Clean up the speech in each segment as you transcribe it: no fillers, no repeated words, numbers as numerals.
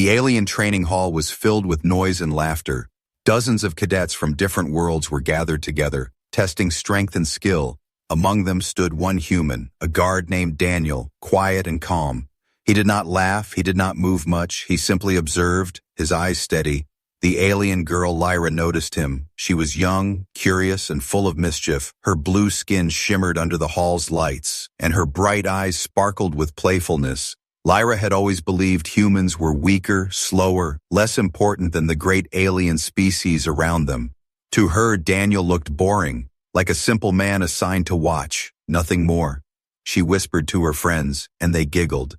The alien training hall was filled with noise and laughter. Dozens of cadets from different worlds were gathered together, testing strength and skill. Among them stood one human, a guard named Daniel, quiet and calm. He did not laugh, he did not move much, he simply observed, his eyes steady. The alien girl Lyra noticed him. She was young, curious, and full of mischief. Her blue skin shimmered under the hall's lights, and her bright eyes sparkled with playfulness. Lyra had always believed humans were weaker, slower, less important than the great alien species around them. To her, Daniel looked boring, like a simple man assigned to watch, nothing more. She whispered to her friends, and they giggled.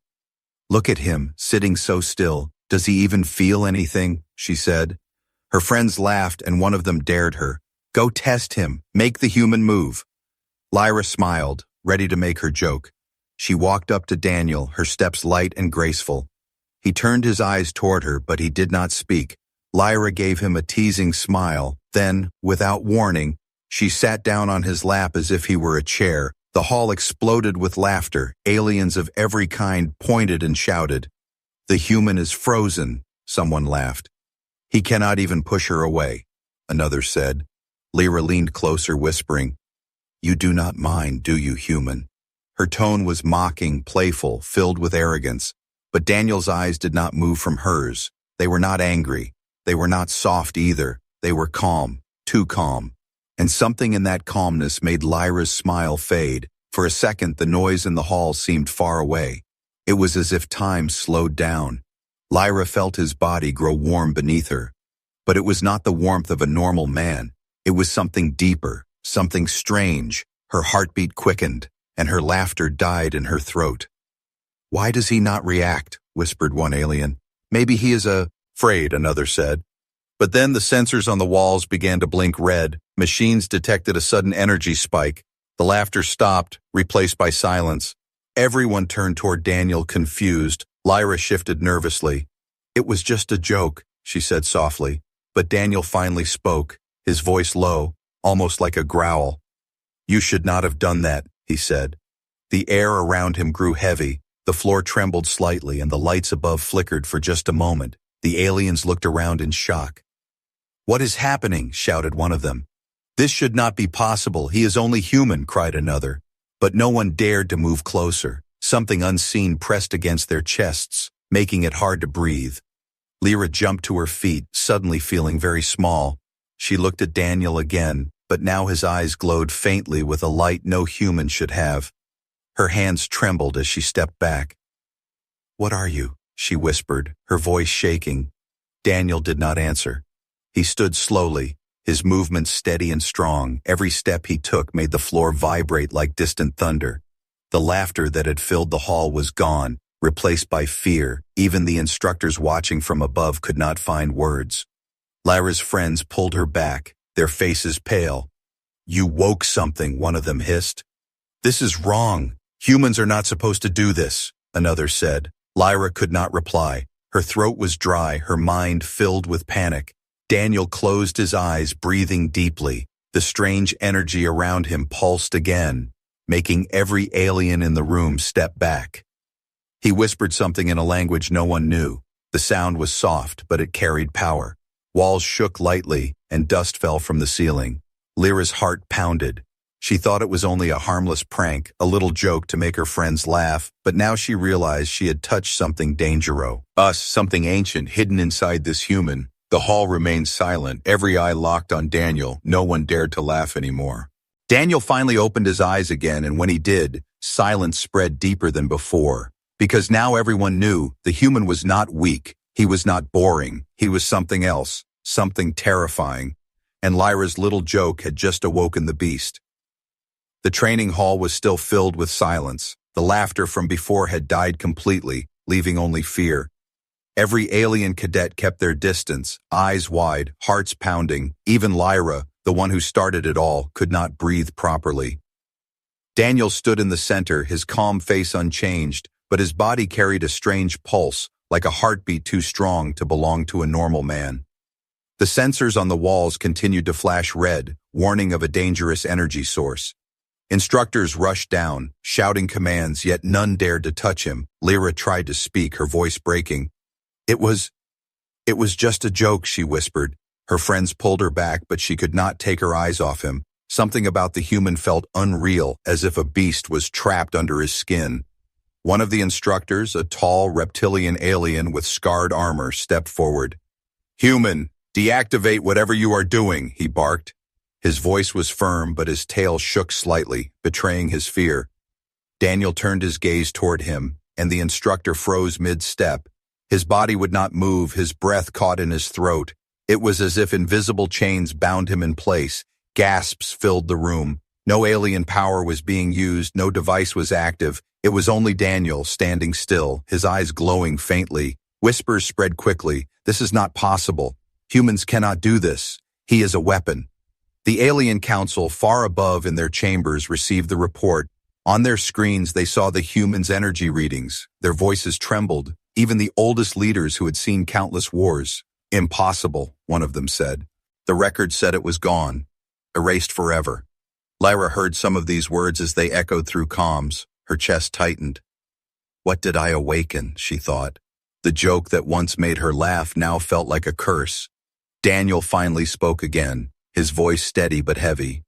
"Look at him, sitting so still. Does he even feel anything?" she said. Her friends laughed, and one of them dared her. "Go test him. Make the human move." Lyra smiled, ready to make her joke. She walked up to Daniel, her steps light and graceful. He turned his eyes toward her, but he did not speak. Lyra gave him a teasing smile. Then, without warning, she sat down on his lap as if he were a chair. The hall exploded with laughter. Aliens of every kind pointed and shouted. "The human is frozen," someone laughed. "He cannot even push her away," another said. Lyra leaned closer, whispering, "You do not mind, do you, human?" Her tone was mocking, playful, filled with arrogance, but Daniel's eyes did not move from hers. They were not angry. They were not soft either. They were calm, too calm. And something in that calmness made Lyra's smile fade. For a second, the noise in the hall seemed far away. It was as if time slowed down. Lyra felt his body grow warm beneath her. But it was not the warmth of a normal man. It was something deeper, something strange. Her heartbeat quickened, and her laughter died in her throat. "Why does he not react?" whispered one alien. "Maybe he is afraid," another said. But then the sensors on the walls began to blink red. Machines detected a sudden energy spike. The laughter stopped, replaced by silence. Everyone turned toward Daniel, confused. Lyra shifted nervously. "It was just a joke," she said softly. But Daniel finally spoke, his voice low, almost like a growl. "You should not have done that," he said. The air around him grew heavy. The floor trembled slightly, and the lights above flickered for just a moment. The aliens looked around in shock. "What is happening?" shouted one of them. "This should not be possible. He is only human," cried another. But no one dared to move closer. Something unseen pressed against their chests, making it hard to breathe. Lyra jumped to her feet, suddenly feeling very small. She looked at Daniel again, but now his eyes glowed faintly with a light no human should have. Her hands trembled as she stepped back. "What are you?" she whispered, her voice shaking. Daniel did not answer. He stood slowly, his movements steady and strong. Every step he took made the floor vibrate like distant thunder. The laughter that had filled the hall was gone, replaced by fear. Even the instructors watching from above could not find words. Lyra's friends pulled her back, their faces pale. "You woke something," one of them hissed. "This is wrong. Humans are not supposed to do this," another said. Lyra could not reply. Her throat was dry, her mind filled with panic. Daniel closed his eyes, breathing deeply. The strange energy around him pulsed again, making every alien in the room step back. He whispered something in a language no one knew. The sound was soft, but it carried power. Walls shook lightly, and dust fell from the ceiling. Lyra's heart pounded. She thought it was only a harmless prank, a little joke to make her friends laugh, but now she realized she had touched something dangerous. Something ancient hidden inside this human. The hall remained silent, every eye locked on Daniel. No one dared to laugh anymore. Daniel finally opened his eyes again, and when he did, silence spread deeper than before. Because now everyone knew the human was not weak, he was not boring, he was something else, something terrifying. And Lyra's little joke had just awoken the beast. The training hall was still filled with silence. The laughter from before had died completely, leaving only fear. Every alien cadet kept their distance, eyes wide, hearts pounding. Even Lyra, the one who started it all, could not breathe properly. Daniel stood in the center, his calm face unchanged, but his body carried a strange pulse, like a heartbeat too strong to belong to a normal man. The sensors on the walls continued to flash red, warning of a dangerous energy source. Instructors rushed down, shouting commands, yet none dared to touch him. Lyra tried to speak, her voice breaking. It was, it was just a joke, she whispered. Her friends pulled her back, but she could not take her eyes off him. Something about the human felt unreal, as if a beast was trapped under his skin. One of the instructors, a tall reptilian alien with scarred armor, stepped forward. "Human, deactivate whatever you are doing," he barked. His voice was firm, but his tail shook slightly, betraying his fear. Daniel turned his gaze toward him, and the instructor froze mid-step. His body would not move, his breath caught in his throat. It was as if invisible chains bound him in place. Gasps filled the room. No alien power was being used, no device was active. It was only Daniel, standing still, his eyes glowing faintly. Whispers spread quickly. "This is not possible. Humans cannot do this. He is a weapon." The alien council, far above in their chambers, received the report. On their screens, they saw the humans' energy readings. Their voices trembled, even the oldest leaders who had seen countless wars. "Impossible," one of them said. The record said it was gone, erased forever. Lyra heard some of these words as they echoed through comms. Her chest tightened. What did I awaken, she thought. The joke that once made her laugh now felt like a curse. Daniel finally spoke again, his voice steady but heavy.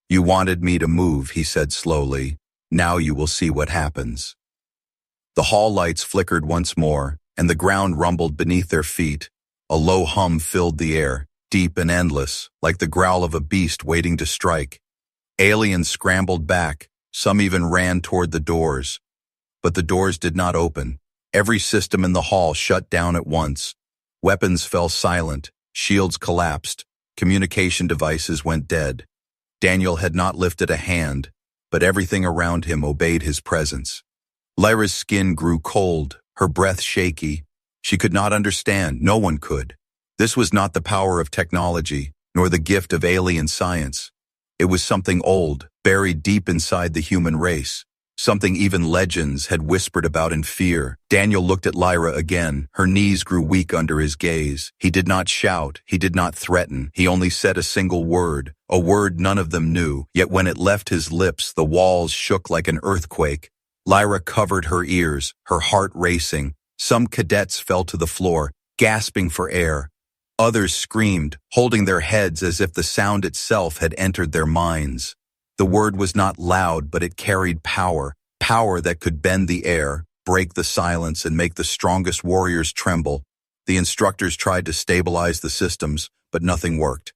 "You wanted me to move," he said slowly. "Now you will see what happens." The hall lights flickered once more, and the ground rumbled beneath their feet. A low hum filled the air, deep and endless, like the growl of a beast waiting to strike. Aliens scrambled back, some even ran toward the doors. But the doors did not open. Every system in the hall shut down at once. Weapons fell silent, shields collapsed, communication devices went dead. Daniel had not lifted a hand, but everything around him obeyed his presence. Lyra's skin grew cold, her breath shaky. She could not understand, no one could. This was not the power of technology, nor the gift of alien science. It was something old, buried deep inside the human race. Something even legends had whispered about in fear. Daniel looked at Lyra again. Her knees grew weak under his gaze. He did not shout. He did not threaten. He only said a single word, a word none of them knew. Yet when it left his lips, the walls shook like an earthquake. Lyra covered her ears, her heart racing. Some cadets fell to the floor, gasping for air. Others screamed, holding their heads as if the sound itself had entered their minds. The word was not loud, but it carried power, power that could bend the air, break the silence, and make the strongest warriors tremble. The instructors tried to stabilize the systems, but nothing worked.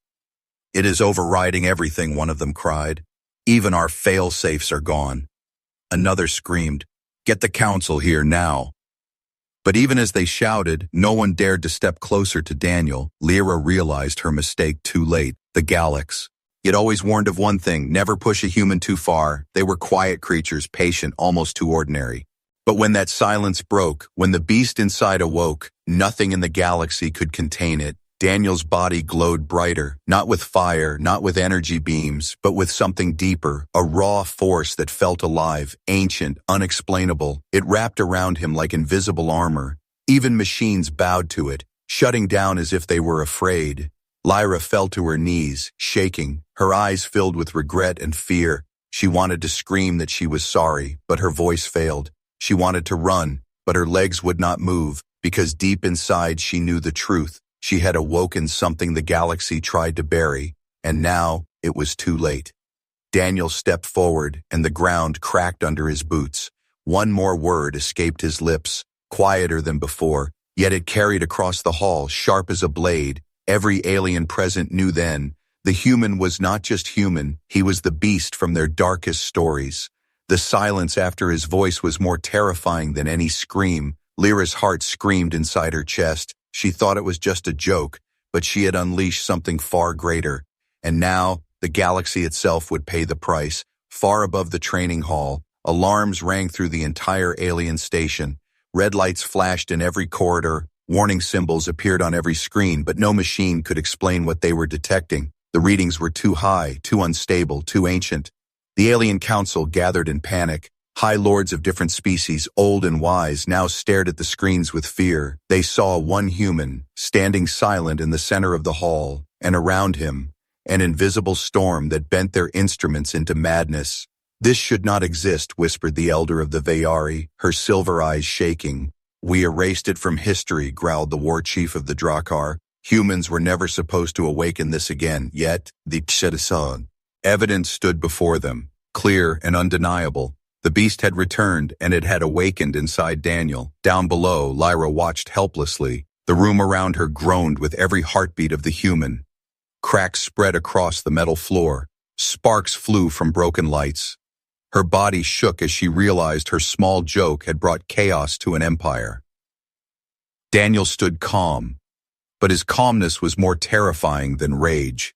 "It is overriding everything," one of them cried. "Even our fail-safes are gone." Another screamed, "Get the council here now." But even as they shouted, no one dared to step closer to Daniel. Lyra realized her mistake too late. The Galax. He had always warned of one thing, never push a human too far. They were quiet creatures, patient, almost too ordinary. But when that silence broke, when the beast inside awoke, nothing in the galaxy could contain it. Daniel's body glowed brighter, not with fire, not with energy beams, but with something deeper, a raw force that felt alive, ancient, unexplainable. It wrapped around him like invisible armor. Even machines bowed to it, shutting down as if they were afraid. Lyra fell to her knees, shaking, her eyes filled with regret and fear. She wanted to scream that she was sorry, but her voice failed. She wanted to run, but her legs would not move, because deep inside she knew the truth. She had awoken something the galaxy tried to bury, and now it was too late. Daniel stepped forward, and the ground cracked under his boots. One more word escaped his lips, quieter than before, yet it carried across the hall, sharp as a blade. Every alien present knew then, the human was not just human, he was the beast from their darkest stories. The silence after his voice was more terrifying than any scream. Lyra's heart screamed inside her chest. She thought it was just a joke, but she had unleashed something far greater. And now, the galaxy itself would pay the price. Far above the training hall, alarms rang through the entire alien station. Red lights flashed in every corridor. Warning symbols appeared on every screen, but no machine could explain what they were detecting. The readings were too high, too unstable, too ancient. The alien council gathered in panic. High lords of different species, old and wise, now stared at the screens with fear. They saw one human, standing silent in the center of the hall, and around him, an invisible storm that bent their instruments into madness. "This should not exist," whispered the elder of the Vayari, her silver eyes shaking. We erased it from history, growled the war chief of the Drakkar. Humans were never supposed to awaken this again, yet the Pshetasan. Evidence stood before them, clear and undeniable. The beast had returned, and it had awakened inside Daniel. Down below, Lyra watched helplessly. The room around her groaned with every heartbeat of the human. Cracks spread across the metal floor. Sparks flew from broken lights. Her body shook as she realized her small joke had brought chaos to an empire. Daniel stood calm, but his calmness was more terrifying than rage.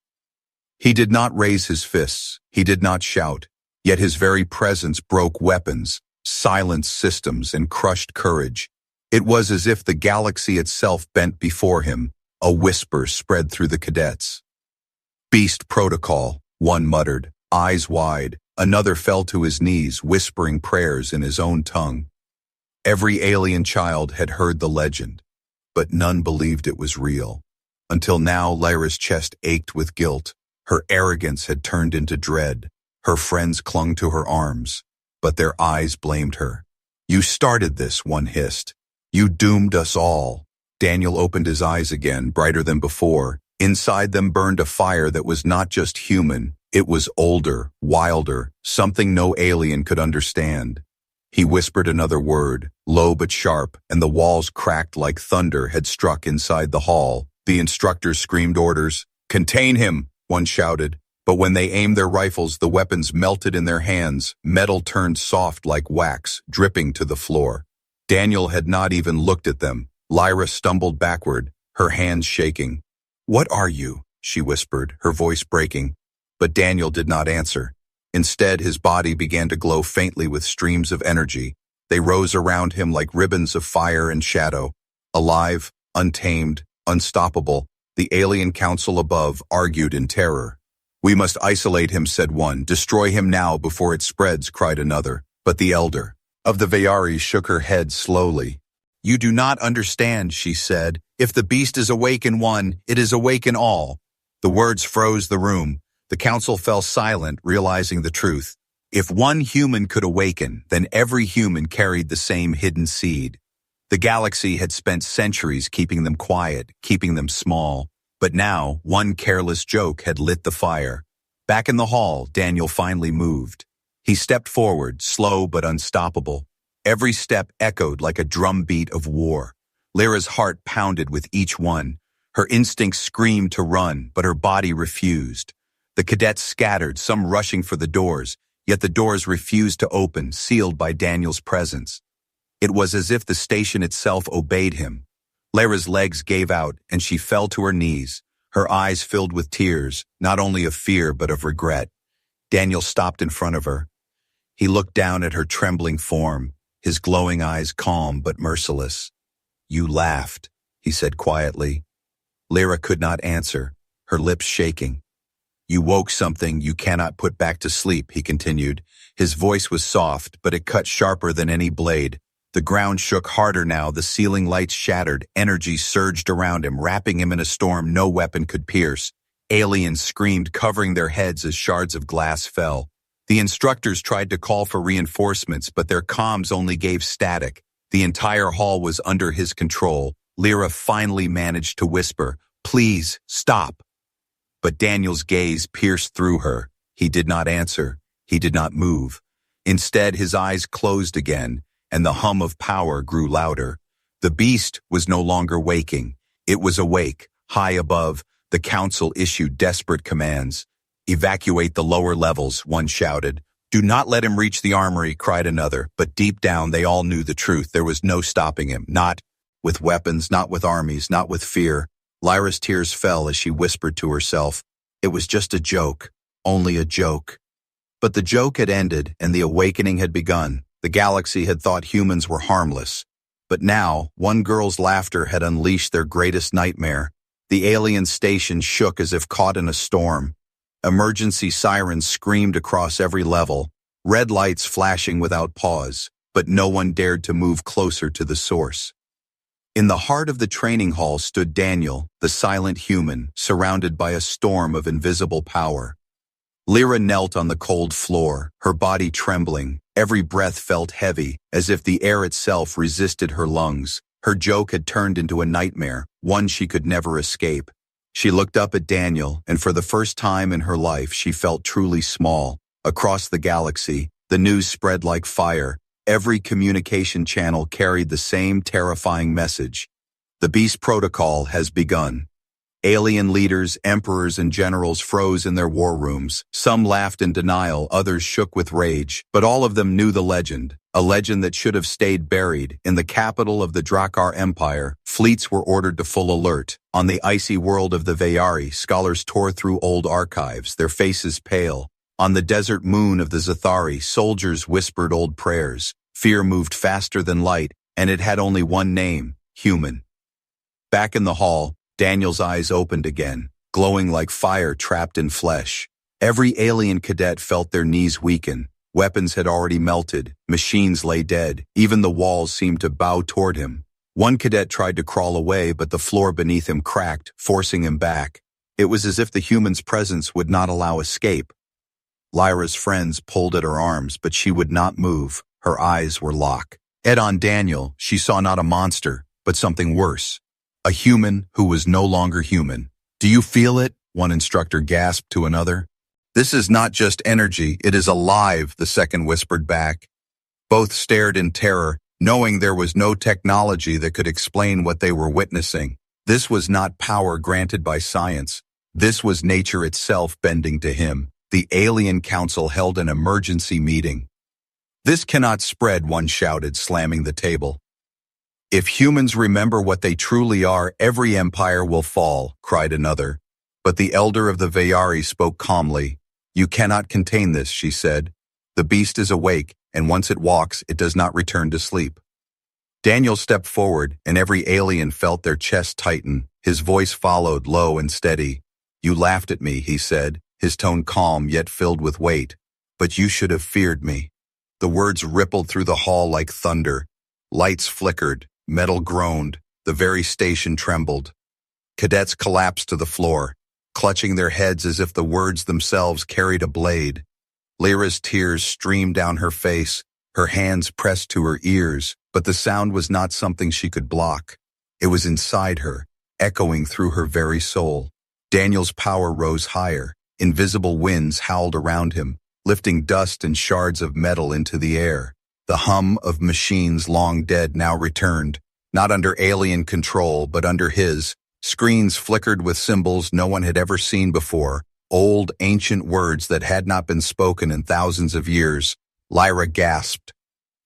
He did not raise his fists, he did not shout, yet his very presence broke weapons, silenced systems, and crushed courage. It was as if the galaxy itself bent before him. A whisper spread through the cadets. "Beast protocol," one muttered, eyes wide. Another fell to his knees, whispering prayers in his own tongue. Every alien child had heard the legend, but none believed it was real. Until now, Lyra's chest ached with guilt. Her arrogance had turned into dread. Her friends clung to her arms, but their eyes blamed her. "You started this," one hissed. "You doomed us all." Daniel opened his eyes again, brighter than before. Inside them burned a fire that was not just human. It was older, wilder, something no alien could understand. He whispered another word, low but sharp, and the walls cracked like thunder had struck inside the hall. The instructors screamed orders. "Contain him," one shouted. But when they aimed their rifles, the weapons melted in their hands. Metal turned soft like wax, dripping to the floor. Daniel had not even looked at them. Lyra stumbled backward, her hands shaking. "What are you?" she whispered, her voice breaking. But Daniel did not answer. Instead, his body began to glow faintly with streams of energy. They rose around him like ribbons of fire and shadow. Alive, untamed, unstoppable, the alien council above argued in terror. "We must isolate him," said one. "Destroy him now before it spreads," cried another. But the elder of the Vayari shook her head slowly. "You do not understand," she said. "If the beast is awake in one, it is awake in all." The words froze the room. The council fell silent, realizing the truth. If one human could awaken, then every human carried the same hidden seed. The galaxy had spent centuries keeping them quiet, keeping them small. But now, one careless joke had lit the fire. Back in the hall, Daniel finally moved. He stepped forward, slow but unstoppable. Every step echoed like a drumbeat of war. Lyra's heart pounded with each one. Her instincts screamed to run, but her body refused. The cadets scattered, some rushing for the doors, yet the doors refused to open, sealed by Daniel's presence. It was as if the station itself obeyed him. Lyra's legs gave out, and she fell to her knees, her eyes filled with tears, not only of fear but of regret. Daniel stopped in front of her. He looked down at her trembling form, his glowing eyes calm but merciless. "You laughed," he said quietly. Lyra could not answer, her lips shaking. "You woke something you cannot put back to sleep," he continued. His voice was soft, but it cut sharper than any blade. The ground shook harder now, the ceiling lights shattered, energy surged around him, wrapping him in a storm no weapon could pierce. Aliens screamed, covering their heads as shards of glass fell. The instructors tried to call for reinforcements, but their comms only gave static. The entire hall was under his control. Lyra finally managed to whisper, "Please, stop." But Daniel's gaze pierced through her. He did not answer. He did not move. Instead, his eyes closed again, and the hum of power grew louder. The beast was no longer waking. It was awake. High above, the council issued desperate commands. "Evacuate the lower levels," one shouted. "Do not let him reach the armory," cried another. But deep down, they all knew the truth. There was no stopping him. Not with weapons, not with armies, not with fear. Lyra's tears fell as she whispered to herself, "It was just a joke, only a joke." But the joke had ended, and the awakening had begun. The galaxy had thought humans were harmless. But now, one girl's laughter had unleashed their greatest nightmare. The alien station shook as if caught in a storm. Emergency sirens screamed across every level, red lights flashing without pause, but no one dared to move closer to the source. In the heart of the training hall stood Daniel, the silent human, surrounded by a storm of invisible power. Lyra knelt on the cold floor, her body trembling. Every breath felt heavy, as if the air itself resisted her lungs. Her joke had turned into a nightmare, one she could never escape. She looked up at Daniel, and for the first time in her life she felt truly small. Across the galaxy, the news spread like fire. Every communication channel carried the same terrifying message. The Beast Protocol has begun. Alien leaders, emperors, and generals froze in their war rooms. Some laughed in denial, others shook with rage. But all of them knew the legend, a legend that should have stayed buried. In the capital of the Drakkar Empire, fleets were ordered to full alert. On the icy world of the Veyari, scholars tore through old archives, their faces pale. On the desert moon of the Zathari, soldiers whispered old prayers. Fear moved faster than light, and it had only one name: human. Back in the hall, Daniel's eyes opened again, glowing like fire trapped in flesh. Every alien cadet felt their knees weaken. Weapons had already melted. Machines lay dead. Even the walls seemed to bow toward him. One cadet tried to crawl away, but the floor beneath him cracked, forcing him back. It was as if the human's presence would not allow escape. Lyra's friends pulled at her arms, but she would not move. Her eyes were locked. On Daniel, she saw not a monster, but something worse. A human who was no longer human. "Do you feel it?" one instructor gasped to another. "This is not just energy, it is alive," the second whispered back. Both stared in terror, knowing there was no technology that could explain what they were witnessing. This was not power granted by science. This was nature itself bending to him. The Alien Council held an emergency meeting. "This cannot spread," one shouted, slamming the table. "If humans remember what they truly are, every empire will fall," cried another. But the elder of the Veyari spoke calmly. "You cannot contain this," she said. "The beast is awake, and once it walks, it does not return to sleep." Daniel stepped forward, and every alien felt their chest tighten. His voice followed, low and steady. "You laughed at me," he said, his tone calm yet filled with weight. "But you should have feared me." The words rippled through the hall like thunder. Lights flickered. Metal groaned. The very station trembled. Cadets collapsed to the floor, clutching their heads as if the words themselves carried a blade. Lyra's tears streamed down her face, her hands pressed to her ears, but the sound was not something she could block. It was inside her, echoing through her very soul. Daniel's power rose higher. Invisible winds howled around him, lifting dust and shards of metal into the air. The hum of machines long dead now returned, not under alien control, but under his. Screens flickered with symbols no one had ever seen before, old, ancient words that had not been spoken in thousands of years. Lyra gasped.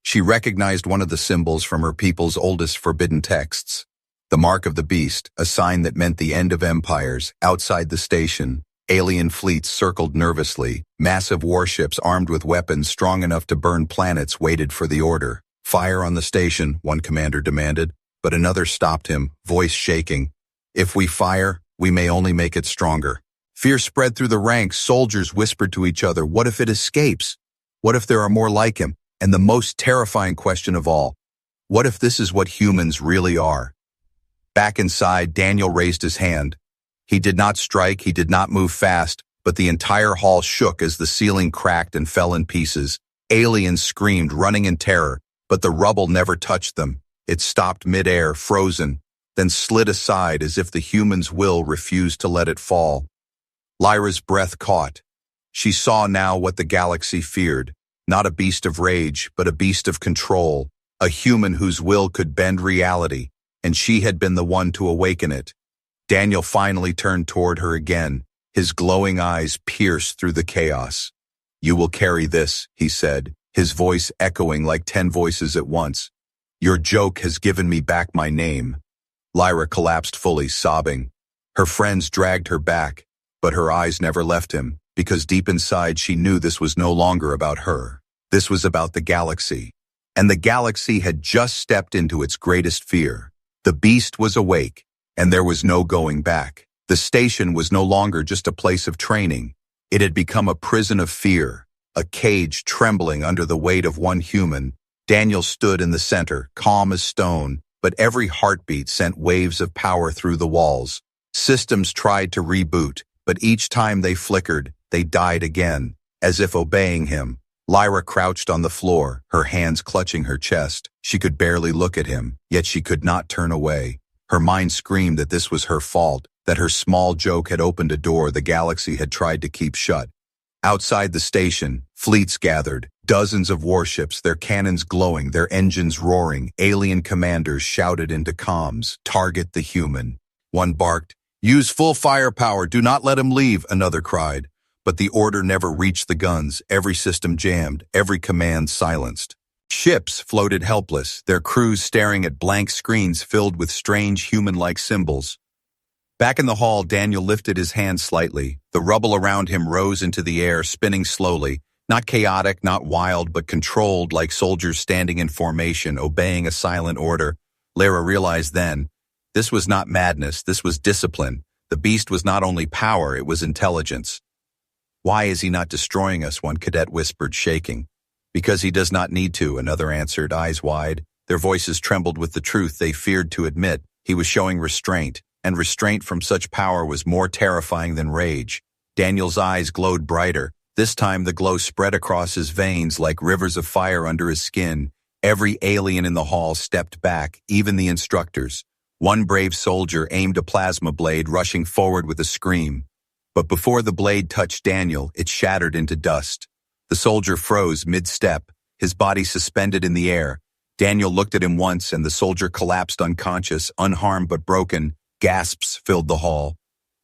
She recognized one of the symbols from her people's oldest forbidden texts. The mark of the beast, a sign that meant the end of empires. Outside the station, alien fleets circled nervously. Massive warships armed with weapons strong enough to burn planets waited for the order. "Fire on the station," one commander demanded, but another stopped him, voice shaking. "If we fire, we may only make it stronger." Fear spread through the ranks. Soldiers whispered to each other, "What if it escapes? What if there are more like him?" And the most terrifying question of all, what if this is what humans really are? Back inside, Daniel raised his hand. He did not strike, he did not move fast, but the entire hall shook as the ceiling cracked and fell in pieces. Aliens screamed, running in terror, but the rubble never touched them. It stopped midair, frozen, then slid aside as if the human's will refused to let it fall. Lyra's breath caught. She saw now what the galaxy feared, not a beast of rage, but a beast of control, a human whose will could bend reality, and she had been the one to awaken it. Daniel finally turned toward her again, his glowing eyes pierced through the chaos. "You will carry this," he said, his voice echoing like 10 voices at once. "Your joke has given me back my name." Lyra collapsed fully, sobbing. Her friends dragged her back, but her eyes never left him, because deep inside she knew this was no longer about her. This was about the galaxy. And the galaxy had just stepped into its greatest fear. The beast was awake, and there was no going back. The station was no longer just a place of training. It had become a prison of fear, a cage trembling under the weight of one human. Daniel stood in the center, calm as stone, but every heartbeat sent waves of power through the walls. Systems tried to reboot, but each time they flickered, they died again, as if obeying him. Lyra crouched on the floor, her hands clutching her chest. She could barely look at him, yet she could not turn away. Her mind screamed that this was her fault, that her small joke had opened a door the galaxy had tried to keep shut. Outside the station, fleets gathered, dozens of warships, their cannons glowing, their engines roaring. Alien commanders shouted into comms, "Target the human." One barked, "Use full firepower, do not let him leave," another cried. But the order never reached the guns, every system jammed, every command silenced. Ships floated helpless, their crews staring at blank screens filled with strange human-like symbols. Back in the hall, Daniel lifted his hand slightly. The rubble around him rose into the air, spinning slowly. Not chaotic, not wild, but controlled, like soldiers standing in formation, obeying a silent order. Lyra realized then, this was not madness, this was discipline. The beast was not only power, it was intelligence. "Why is he not destroying us?" one cadet whispered, shaking. "Because he does not need to," another answered, eyes wide. Their voices trembled with the truth they feared to admit. He was showing restraint, and restraint from such power was more terrifying than rage. Daniel's eyes glowed brighter. This time the glow spread across his veins like rivers of fire under his skin. Every alien in the hall stepped back, even the instructors. One brave soldier aimed a plasma blade, rushing forward with a scream. But before the blade touched Daniel, it shattered into dust. The soldier froze mid-step, his body suspended in the air. Daniel looked at him once, and the soldier collapsed unconscious, unharmed but broken. Gasps filled the hall.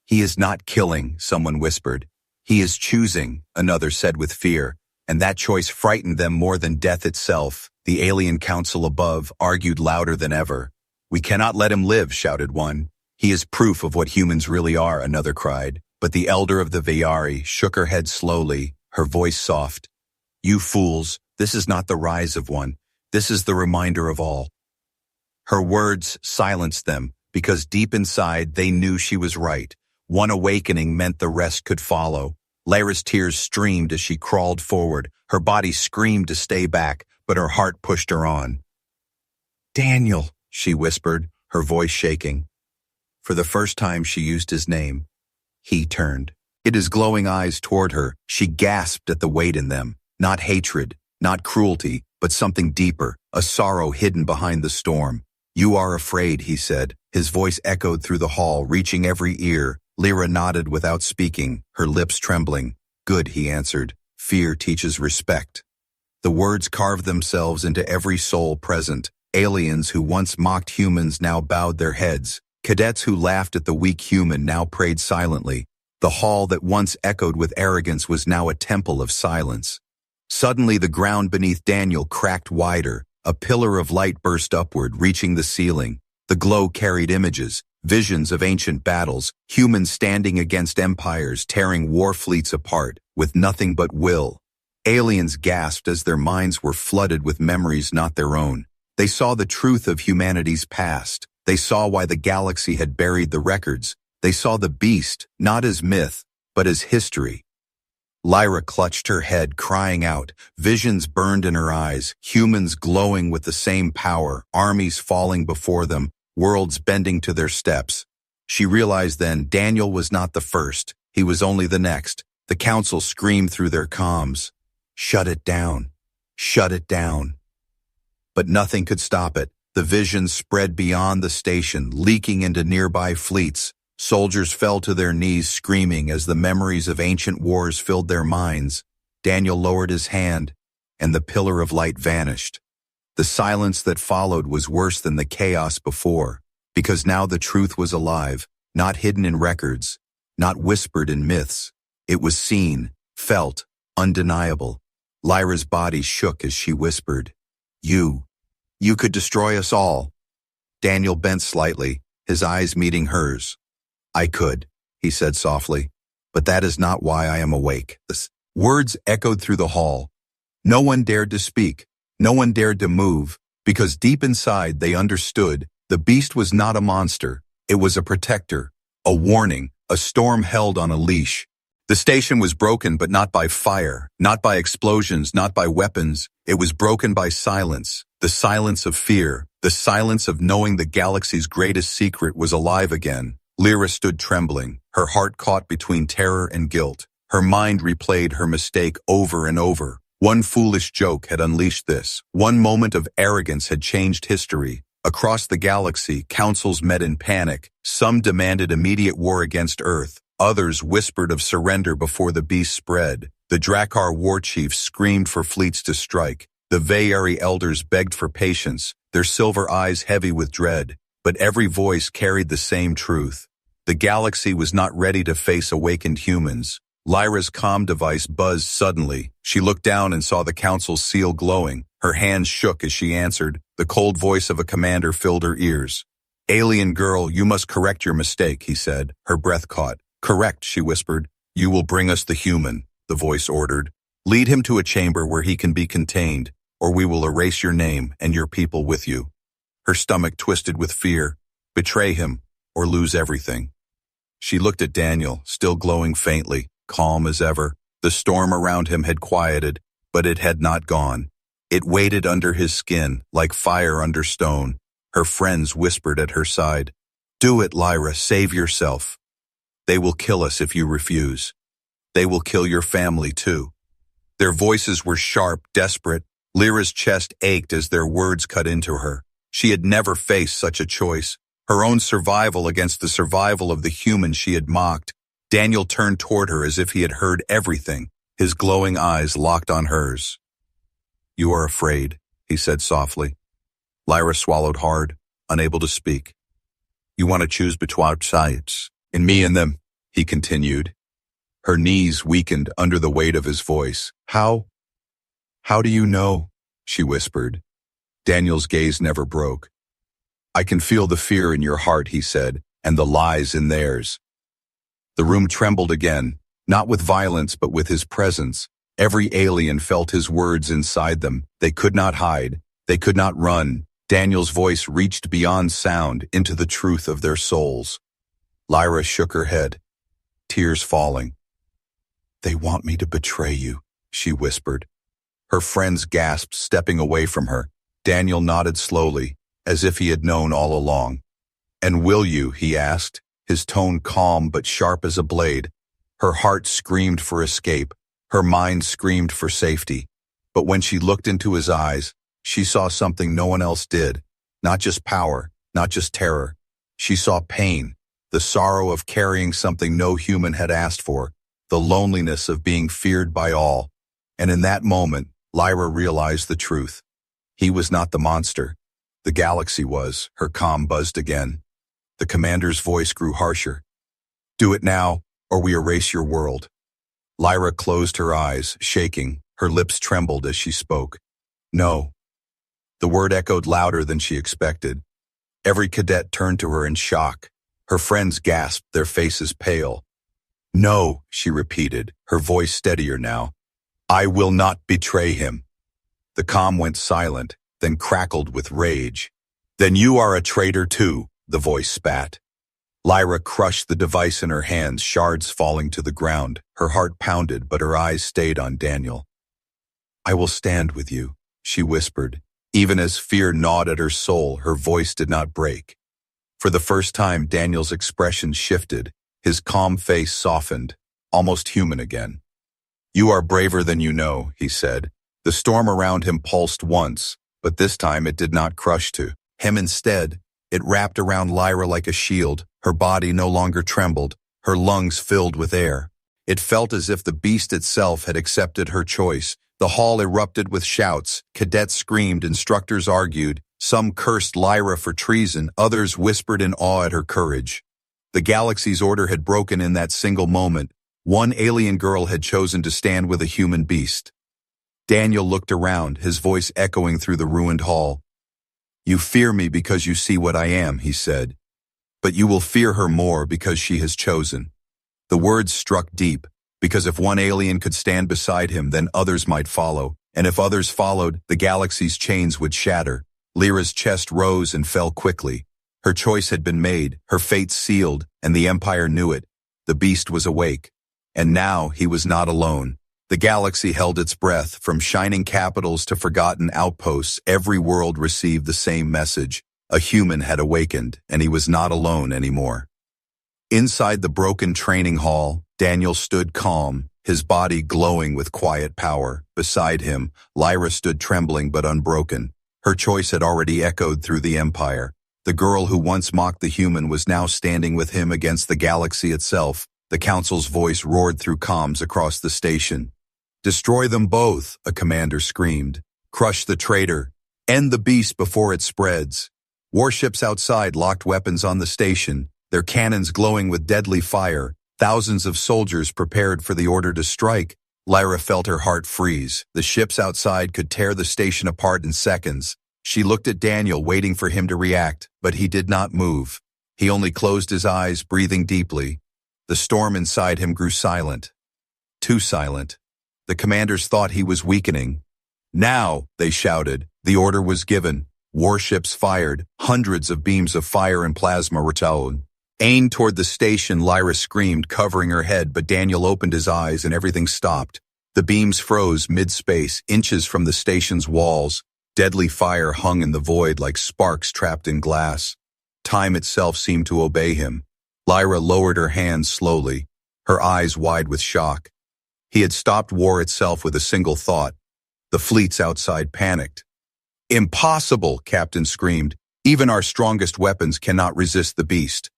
"He is not killing," someone whispered. "He is choosing," another said with fear, and that choice frightened them more than death itself. The alien council above argued louder than ever. "We cannot let him live," shouted one. "He is proof of what humans really are," another cried. But the elder of the Vayari shook her head slowly, her voice soft. "You fools, this is not the rise of one. This is the reminder of all." Her words silenced them, because deep inside they knew she was right. One awakening meant the rest could follow. Lyra's tears streamed as she crawled forward. Her body screamed to stay back, but her heart pushed her on. "Daniel," she whispered, her voice shaking. For the first time she used his name. He turned. His glowing eyes toward her. She gasped at the weight in them. Not hatred, not cruelty, but something deeper, a sorrow hidden behind the storm. "You are afraid," he said. His voice echoed through the hall, reaching every ear. Lyra nodded without speaking, her lips trembling. "Good," he answered. "Fear teaches respect." The words carved themselves into every soul present. Aliens who once mocked humans now bowed their heads. Cadets who laughed at the weak human now prayed silently. The hall that once echoed with arrogance was now a temple of silence. Suddenly the ground beneath Daniel cracked wider. A pillar of light burst upward, reaching the ceiling. The glow carried images, visions of ancient battles, humans standing against empires, tearing war fleets apart, with nothing but will. Aliens gasped as their minds were flooded with memories not their own. They saw the truth of humanity's past. They saw why the galaxy had buried the records. They saw the beast, not as myth, but as history. Lyra clutched her head, crying out. Visions burned in her eyes, humans glowing with the same power, armies falling before them, worlds bending to their steps. She realized then Daniel was not the first. He was only the next. The council screamed through their comms. "Shut it down. Shut it down." But nothing could stop it. The vision spread beyond the station, leaking into nearby fleets. Soldiers fell to their knees screaming as the memories of ancient wars filled their minds. Daniel lowered his hand, and the pillar of light vanished. The silence that followed was worse than the chaos before, because now the truth was alive, not hidden in records, not whispered in myths. It was seen, felt, undeniable. Lyra's body shook as she whispered, You could destroy us all." Daniel bent slightly, his eyes meeting hers. "I could," he said softly, "but that is not why I am awake." The words echoed through the hall. No one dared to speak. No one dared to move, because deep inside they understood the beast was not a monster. It was a protector, a warning, a storm held on a leash. The station was broken, but not by fire, not by explosions, not by weapons. It was broken by silence, the silence of fear, the silence of knowing the galaxy's greatest secret was alive again. Lyra stood trembling, her heart caught between terror and guilt. Her mind replayed her mistake over and over. One foolish joke had unleashed this. One moment of arrogance had changed history. Across the galaxy, councils met in panic. Some demanded immediate war against Earth. Others whispered of surrender before the beast spread. The Drakkar war chiefs screamed for fleets to strike. The Vayari elders begged for patience, their silver eyes heavy with dread. But every voice carried the same truth. The galaxy was not ready to face awakened humans. Lyra's comm device buzzed suddenly. She looked down and saw the council's seal glowing. Her hands shook as she answered. The cold voice of a commander filled her ears. "Alien girl, you must correct your mistake," he said. Her breath caught. "Correct," she whispered. "You will bring us the human," the voice ordered. "Lead him to a chamber where he can be contained, or we will erase your name and your people with you." Her stomach twisted with fear. Betray him, or lose everything. She looked at Daniel, still glowing faintly, calm as ever. The storm around him had quieted, but it had not gone. It waited under his skin, like fire under stone. Her friends whispered at her side. "Do it, Lyra, save yourself. They will kill us if you refuse. They will kill your family, too." Their voices were sharp, desperate. Lyra's chest ached as their words cut into her. She had never faced such a choice. Her own survival against the survival of the human she had mocked. Daniel turned toward her as if he had heard everything, his glowing eyes locked on hers. "You are afraid," he said softly. Lyra swallowed hard, unable to speak. "You want to choose between sides, and me and them," he continued. Her knees weakened under the weight of his voice. How do you know?" she whispered. Daniel's gaze never broke. "I can feel the fear in your heart," he said, "and the lies in theirs." The room trembled again, not with violence but with his presence. Every alien felt his words inside them. They could not hide. They could not run. Daniel's voice reached beyond sound into the truth of their souls. Lyra shook her head, tears falling. "They want me to betray you," she whispered. Her friends gasped, stepping away from her. Daniel nodded slowly, as if he had known all along. "And will you?" he asked, his tone calm but sharp as a blade. Her heart screamed for escape. Her mind screamed for safety. But when she looked into his eyes, she saw something no one else did. Not just power, not just terror. She saw pain, the sorrow of carrying something no human had asked for, the loneliness of being feared by all. And in that moment, Lyra realized the truth. He was not the monster. The galaxy was. Her comm buzzed again. The commander's voice grew harsher. "Do it now, or we erase your world." Lyra closed her eyes, shaking. Her lips trembled as she spoke. "No." The word echoed louder than she expected. Every cadet turned to her in shock. Her friends gasped, their faces pale. "No," she repeated, her voice steadier now. "I will not betray him." The comm went silent, then crackled with rage. "Then you are a traitor too," the voice spat. Lyra crushed the device in her hands, shards falling to the ground. Her heart pounded, but her eyes stayed on Daniel. "I will stand with you," she whispered. Even as fear gnawed at her soul, her voice did not break. For the first time, Daniel's expression shifted. His calm face softened, almost human again. "You are braver than you know," he said. The storm around him pulsed once, but this time it did not crush to him. Instead, it wrapped around Lyra like a shield. Her body no longer trembled, her lungs filled with air. It felt as if the beast itself had accepted her choice. The hall erupted with shouts. Cadets screamed, instructors argued. Some cursed Lyra for treason, others whispered in awe at her courage. The galaxy's order had broken in that single moment. One alien girl had chosen to stand with a human beast. Daniel looked around, his voice echoing through the ruined hall. "You fear me because you see what I am," he said. "But you will fear her more because she has chosen." The words struck deep, because if one alien could stand beside him, then others might follow. And if others followed, the galaxy's chains would shatter. Lyra's chest rose and fell quickly. Her choice had been made, her fate sealed, and the Empire knew it. The beast was awake. And now he was not alone. The galaxy held its breath. From shining capitals to forgotten outposts, every world received the same message. A human had awakened, and he was not alone anymore. Inside the broken training hall, Daniel stood calm, his body glowing with quiet power. Beside him, Lyra stood trembling but unbroken. Her choice had already echoed through the Empire. The girl who once mocked the human was now standing with him against the galaxy itself. The Council's voice roared through comms across the station. "Destroy them both," a commander screamed. "Crush the traitor. End the beast before it spreads." Warships outside locked weapons on the station, their cannons glowing with deadly fire. Thousands of soldiers prepared for the order to strike. Lyra felt her heart freeze. The ships outside could tear the station apart in seconds. She looked at Daniel, waiting for him to react, but he did not move. He only closed his eyes, breathing deeply. The storm inside him grew silent. Too silent. The commanders thought he was weakening. "Now," they shouted. The order was given. Warships fired. Hundreds of beams of fire and plasma were thrown. "Aim toward the station," Lyra screamed, covering her head, but Daniel opened his eyes and everything stopped. The beams froze mid-space, inches from the station's walls. Deadly fire hung in the void like sparks trapped in glass. Time itself seemed to obey him. Lyra lowered her hands slowly, her eyes wide with shock. He had stopped war itself with a single thought. The fleets outside panicked. "Impossible!" Captain screamed. "Even our strongest weapons cannot resist the beast."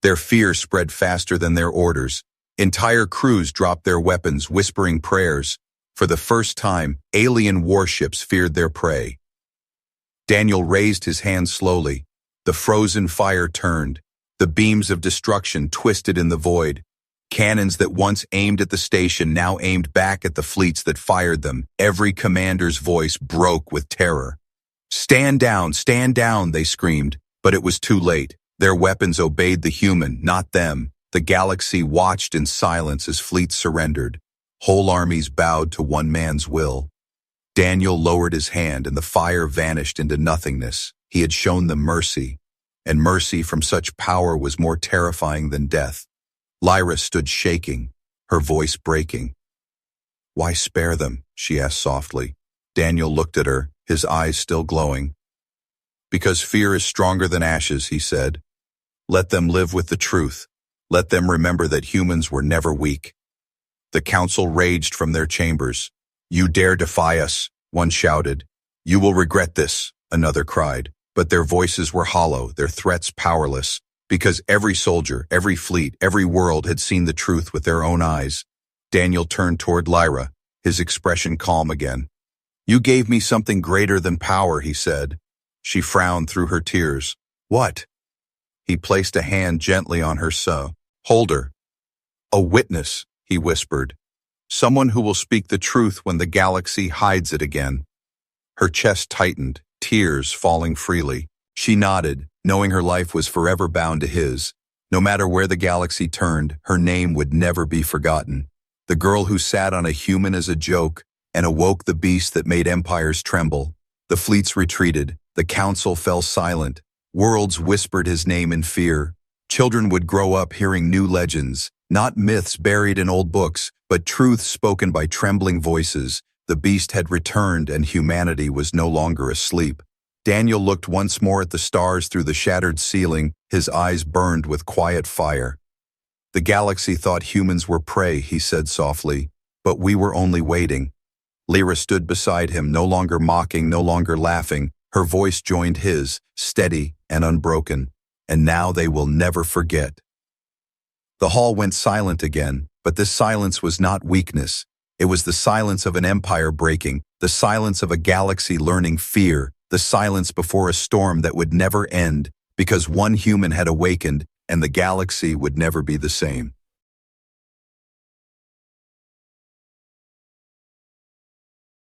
Their fear spread faster than their orders. Entire crews dropped their weapons, whispering prayers. For the first time, alien warships feared their prey. Daniel raised his hand slowly. The frozen fire turned. The beams of destruction twisted in the void. Cannons that once aimed at the station now aimed back at the fleets that fired them. Every commander's voice broke with terror. Stand down, they screamed, but it was too late. Their weapons obeyed the human, not them. The galaxy watched in silence as fleets surrendered. Whole armies bowed to one man's will. Daniel lowered his hand and the fire vanished into nothingness. He had shown them mercy, and mercy from such power was more terrifying than death. Lyra stood shaking, her voice breaking. "Why spare them?" she asked softly. Daniel looked at her, his eyes still glowing. "Because fear is stronger than ashes," he said. "Let them live with the truth. Let them remember that humans were never weak." The council raged from their chambers. "You dare defy us," one shouted. "You will regret this," another cried. But their voices were hollow, their threats powerless, because every soldier, every fleet, every world had seen the truth with their own eyes. Daniel turned toward Lyra, his expression calm again. "You gave me something greater than power," he said. She frowned through her tears. "What?" He placed a hand gently on her "Hold her." "A witness," he whispered. "Someone who will speak the truth when the galaxy hides it again." Her chest tightened, tears falling freely. She nodded, knowing her life was forever bound to his. No matter where the galaxy turned, her name would never be forgotten. The girl who sat on a human as a joke and awoke the beast that made empires tremble. The fleets retreated. The council fell silent. Worlds whispered his name in fear. Children would grow up hearing new legends, not myths buried in old books, but truths spoken by trembling voices. The beast had returned and humanity was no longer asleep. Daniel looked once more at the stars through the shattered ceiling, his eyes burned with quiet fire. "The galaxy thought humans were prey," he said softly, "but we were only waiting." Lyra stood beside him, no longer mocking, no longer laughing. Her voice joined his, steady and unbroken. "And now they will never forget." The hall went silent again, but this silence was not weakness. It was the silence of an empire breaking, the silence of a galaxy learning fear, the silence before a storm that would never end, because one human had awakened and the galaxy would never be the same.